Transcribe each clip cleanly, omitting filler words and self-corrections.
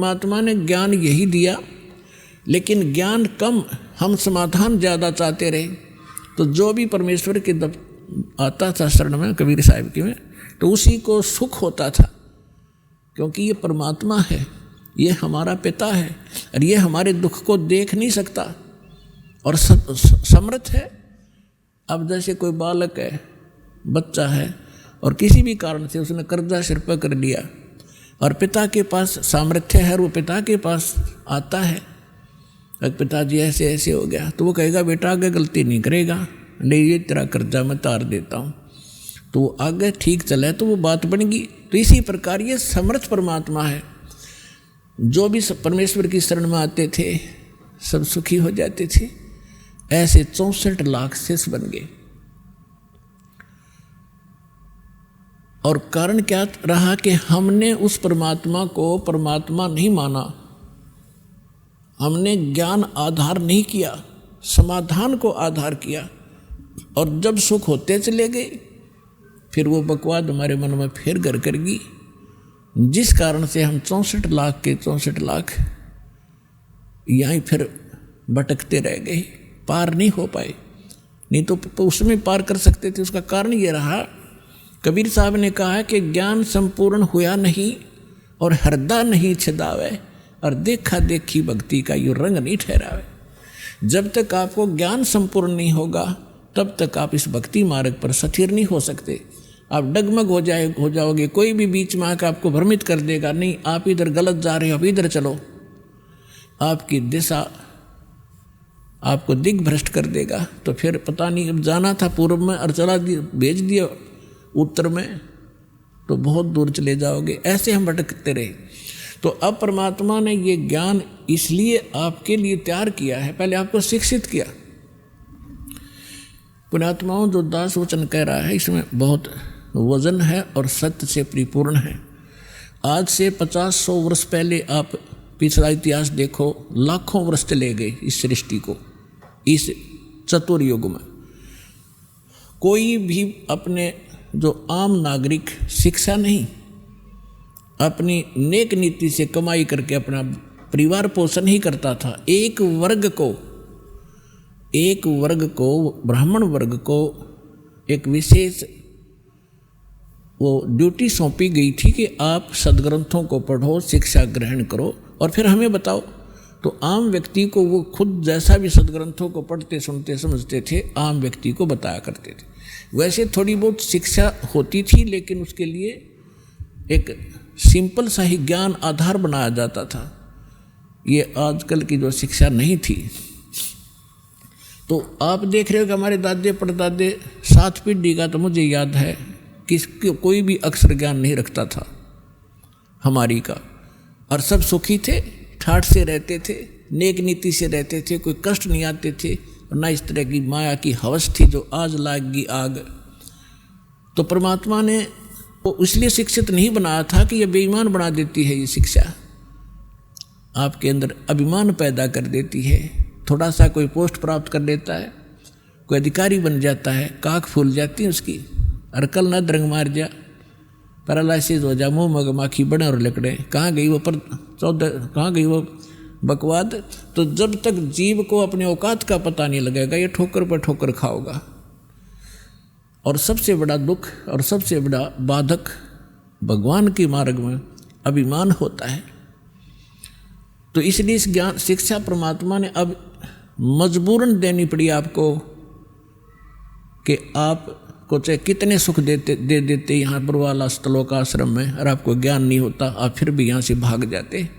परमात्मा ने ज्ञान यही दिया, लेकिन ज्ञान कम, हम समाधान ज़्यादा चाहते रहे। तो जो भी परमेश्वर के आता था शरण में, कबीर साहिब के में, तो उसी को सुख होता था, क्योंकि ये परमात्मा है, ये हमारा पिता है, और ये हमारे दुख को देख नहीं सकता और समर्थ है। अब जैसे कोई बालक है, बच्चा है, और किसी भी कारण से उसने कर्जा सिर पर कर लिया, और पिता के पास सामर्थ्य है, और वो पिता के पास आता है, पिताजी ऐसे ऐसे हो गया, तो वो कहेगा बेटा आगे गलती नहीं करेगा, नहीं ये तेरा कर्जा मैं तार देता हूँ, तो वो आगे ठीक चले तो वो बात बनेगी। तो इसी प्रकार ये समर्थ परमात्मा है। जो भी परमेश्वर की शरण में आते थे सब सुखी हो जाते थे। ऐसे 64 लाख शिष्य बन गए। और कारण क्या रहा कि हमने उस परमात्मा को परमात्मा नहीं माना, हमने ज्ञान आधार नहीं किया, समाधान को आधार किया, और जब सुख होते चले गए फिर वो बकवाद हमारे मन में फिर घर कर गई, जिस कारण से हम 64 लाख के 64 लाख यहीं फिर भटकते रह गए, पार नहीं हो पाए। नहीं तो उसमें पार कर सकते थे। उसका कारण ये रहा, कबीर साहब ने कहा है कि ज्ञान संपूर्ण हुआ नहीं और हृदय नहीं छिदावे, और देखा देखी भक्ति का यो रंग नहीं ठहरावे। जब तक आपको ज्ञान संपूर्ण नहीं होगा तब तक आप इस भक्ति मार्ग पर स्थिर नहीं हो सकते। आप डगमग हो जाओगे। कोई भी बीच में आकर आपको भ्रमित कर देगा, नहीं आप इधर गलत जा रहे हो, अब इधर चलो, आपकी दिशा आपको दिग्भ्रष्ट कर देगा। तो फिर पता नहीं, अब जाना था पूर्व में और चला दिया, भेज दिया उत्तर में, तो बहुत दूर चले जाओगे। ऐसे हम भटकते रहे। तो अब परमात्मा ने ये ज्ञान इसलिए आपके लिए तैयार किया है, पहले आपको शिक्षित किया। पुण्यात्माओं, जो दास वचन कह रहा है इसमें बहुत वजन है और सत्य से परिपूर्ण है। आज से 50-100 वर्ष पहले आप पिछला इतिहास देखो, लाखों वर्ष चले गए इस सृष्टि को, इस चतुर्युग में। कोई भी अपने जो आम नागरिक शिक्षा नहीं, अपनी नेक नीति से कमाई करके अपना परिवार पोषण ही करता था। एक वर्ग को ब्राह्मण वर्ग को एक विशेष वो ड्यूटी सौंपी गई थी कि आप सदग्रंथों को पढ़ो, शिक्षा ग्रहण करो और फिर हमें बताओ। तो आम व्यक्ति को वो खुद जैसा भी सदग्रंथों को पढ़ते सुनते समझते थे, आम व्यक्ति को बताया करते थे। वैसे थोड़ी बहुत शिक्षा होती थी, लेकिन उसके लिए एक सिंपल सा ही ज्ञान आधार बनाया जाता था। ये आजकल की जो शिक्षा नहीं थी। तो आप देख रहे हो कि हमारे दादे परदादे 7 पीढ़ी का, तो मुझे याद है कि कोई भी अक्षर ज्ञान नहीं रखता था हमारी का, और सब सुखी थे, ठाठ से रहते थे, नेक नीति से रहते थे, कोई कष्ट नहीं आते थे, और ना इस तरह की माया की हवस थी जो आज लागी आग। तो परमात्मा ने वो इसलिए शिक्षित नहीं बनाया था कि ये बेईमान बना देती है। ये शिक्षा आपके अंदर अभिमान पैदा कर देती है। थोड़ा सा कोई पोस्ट प्राप्त कर लेता है, कोई अधिकारी बन जाता है, काख फूल जाती है उसकी, अरकल ना द्रंग मार जा, पैरालाइसिस हो जा, मुँह मगमाखी बड़े और लकड़े, कहाँ गई वो कहाँ गई वो बकवाद। तो जब तक जीव को अपने औकात का पता नहीं लगेगा, ये ठोकर पर ठोकर खाओगा। और सबसे बड़ा दुख और सबसे बड़ा बाधक भगवान के मार्ग में अभिमान होता है। तो इसलिए इस ज्ञान शिक्षा परमात्मा ने अब मजबूरन देनी पड़ी आपको, कि आपको चाहे कितने सुख दे देते यहाँ पर वाला स्थलों का आश्रम में, और आपको ज्ञान नहीं होता, आप फिर भी यहाँ से भाग जाते।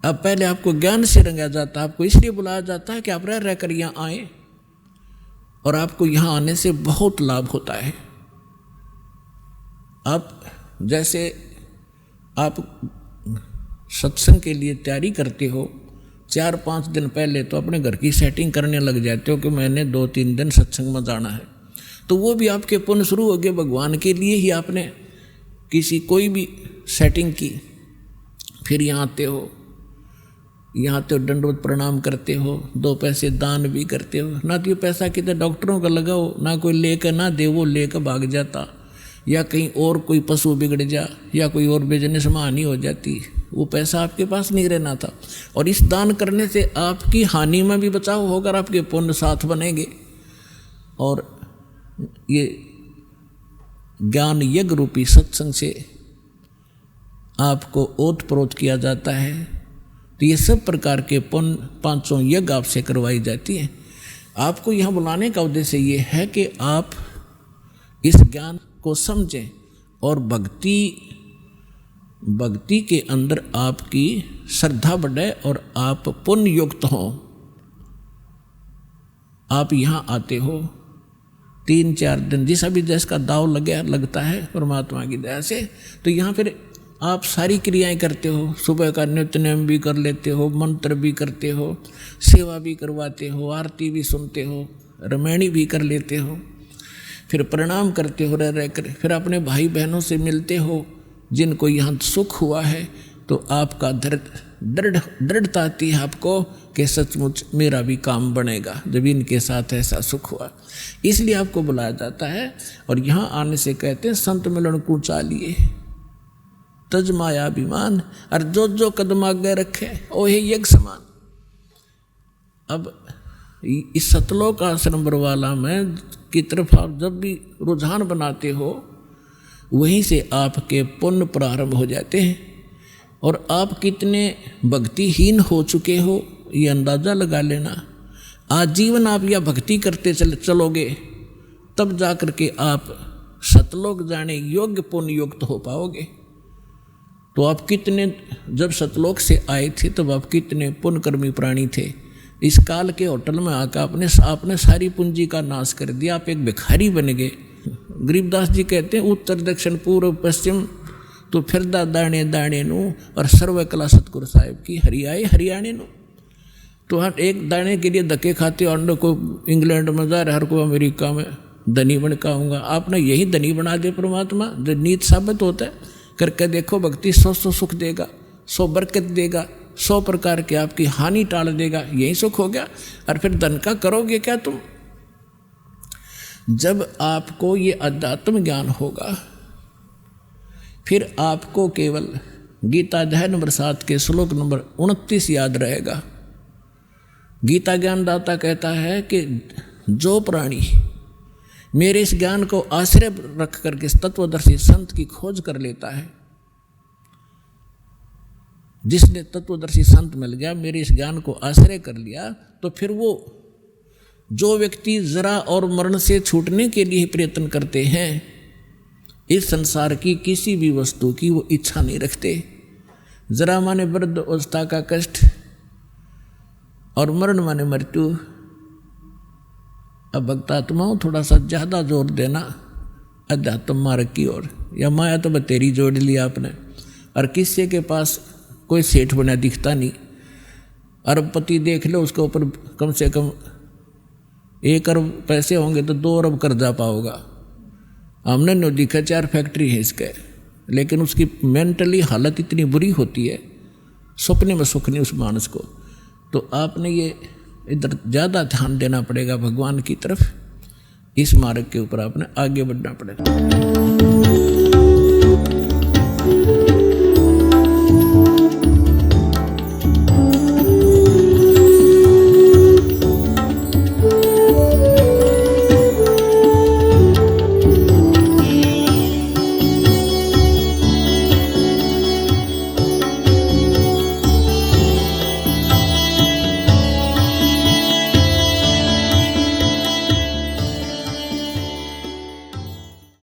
अब पहले आपको ज्ञान से रंगा जाता, आपको इसलिए बुलाया जाता है कि आप रह कर यहाँ आए, और आपको यहाँ आने से बहुत लाभ होता है। आप जैसे आप सत्संग के लिए तैयारी करते हो, 4-5 दिन पहले तो अपने घर की सेटिंग करने लग जाते हो कि मैंने 2-3 दिन सत्संग में जाना है। तो वो भी आपके पुण्य शुरू हो गए, भगवान के लिए ही आपने किसी कोई भी सेटिंग की। फिर यहाँ आते हो, यहाँ तो दंडवत प्रणाम करते हो, 2 पैसे दान भी करते हो। ना तो ये पैसा कितने डॉक्टरों का लगाओ, ना कोई लेकर ना दे, वो लेकर भाग जाता, या कहीं और कोई पशु बिगड़ जा, या कोई और बिजनेस में हानि हो जाती, वो पैसा आपके पास नहीं रहना था। और इस दान करने से आपकी हानि में भी बचाव होकर आपके पुण्य साथ बनेंगे। और ये ज्ञान यज्ञ रूपी सत्संग से आपको ओत प्रोत किया जाता है। तो ये सब प्रकार के पुण्य 500 यज्ञ आपसे करवाई जाती है। आपको यहाँ बुलाने का उद्देश्य ये है कि आप इस ज्ञान को समझें और भक्ति के अंदर आपकी श्रद्धा बढ़े और आप पुण्य युक्त हों। आप यहाँ आते हो 3-4 दिन, जिस अभी जिसका दाव लगता है परमात्मा की दया से, तो यहाँ फिर आप सारी क्रियाएं करते हो। सुबह का नित्य नेम भी कर लेते हो, मंत्र भी करते हो, सेवा भी करवाते हो, आरती भी सुनते हो, रामायणी भी कर लेते हो, फिर प्रणाम करते हो रह कर, फिर अपने भाई बहनों से मिलते हो जिनको यहाँ सुख हुआ है। तो आपका दृढ़ता आती है आपको कि सचमुच मेरा भी काम बनेगा जब इनके साथ ऐसा सुख हुआ। इसलिए आपको बुलाया जाता है। और यहाँ आने से कहते हैं संत मिलन को चालिए तज माया अभिमान, और जो कदम आगे रखे ओहे यज्ञ समान। अब इस सतलोक आश्रम बरवाला में की तरफ आप जब भी रुझान बनाते हो, वहीं से आपके पुण्य प्रारंभ हो जाते हैं। और आप कितने भक्तिहीन हो चुके हो ये अंदाज़ा लगा लेना। आजीवन आप यह भक्ति करते चलोगे तब जा कर के आप सतलोक जाने योग्य पुण्य युक्त हो पाओगे। तो आप कितने, जब सतलोक से आए थे तब आप कितने पुण्यकर्मी प्राणी थे। इस काल के होटल में आकर आपने सारी पूंजी का नाश कर दिया, आप एक भिखारी बन गए। गरीबदास जी कहते हैं उत्तर दक्षिण पूर्व पश्चिम तो फिरदा दाणे दाणे नू, और सर्व कला सतगुरु साहिब की हरियाए हरियाणे नू। तो हम एक दाने के लिए धक्के खाते, और को इंग्लैंड में जा रहे, हर को अमेरिका में धनी बन काऊंगा। आपने यही धनी बना दे परमात्मा, जो नीत साबित होता है। करके देखो, भक्ति 100 सुख देगा, 100 बरकत देगा, 100 प्रकार के आपकी हानि टाल देगा, यही सुख हो गया। और फिर धन का करोगे क्या तुम? जब आपको ये अध्यात्म ज्ञान होगा, फिर आपको केवल गीता अध्याय नंबर 7 के श्लोक नंबर 29 याद रहेगा। गीता ज्ञानदाता कहता है कि जो प्राणी मेरे इस ज्ञान को आश्रय रख करके तत्वदर्शी संत की खोज कर लेता है, जिसने तत्वदर्शी संत मिल गया, मेरे इस ज्ञान को आश्रय कर लिया, तो फिर वो जो व्यक्ति जरा और मरण से छूटने के लिए प्रयत्न करते हैं, इस संसार की किसी भी वस्तु की वो इच्छा नहीं रखते। जरा माने वृद्ध अवस्था का कष्ट और मरण माने मृत्यु। अब भक्तात्माओं थोड़ा सा ज़्यादा जोर देना अध्यात्म मार्ग की ओर। या माया तो बतेरी जोड़ लिया आपने, और किसी के पास कोई सेठ बना दिखता नहीं। अरबपति देख लो, उसके ऊपर कम से कम 1 अरब पैसे होंगे तो 2 अरब कर्जा पाओगा। हमने नो दिखा 4 फैक्ट्री है इसके, लेकिन उसकी मेंटली हालत इतनी बुरी होती है, सपने में सुख नहीं उस मानस को। तो आपने ये इधर ज़्यादा ध्यान देना पड़ेगा भगवान की तरफ। इस मार्ग के ऊपर आपने आगे बढ़ना पड़ेगा।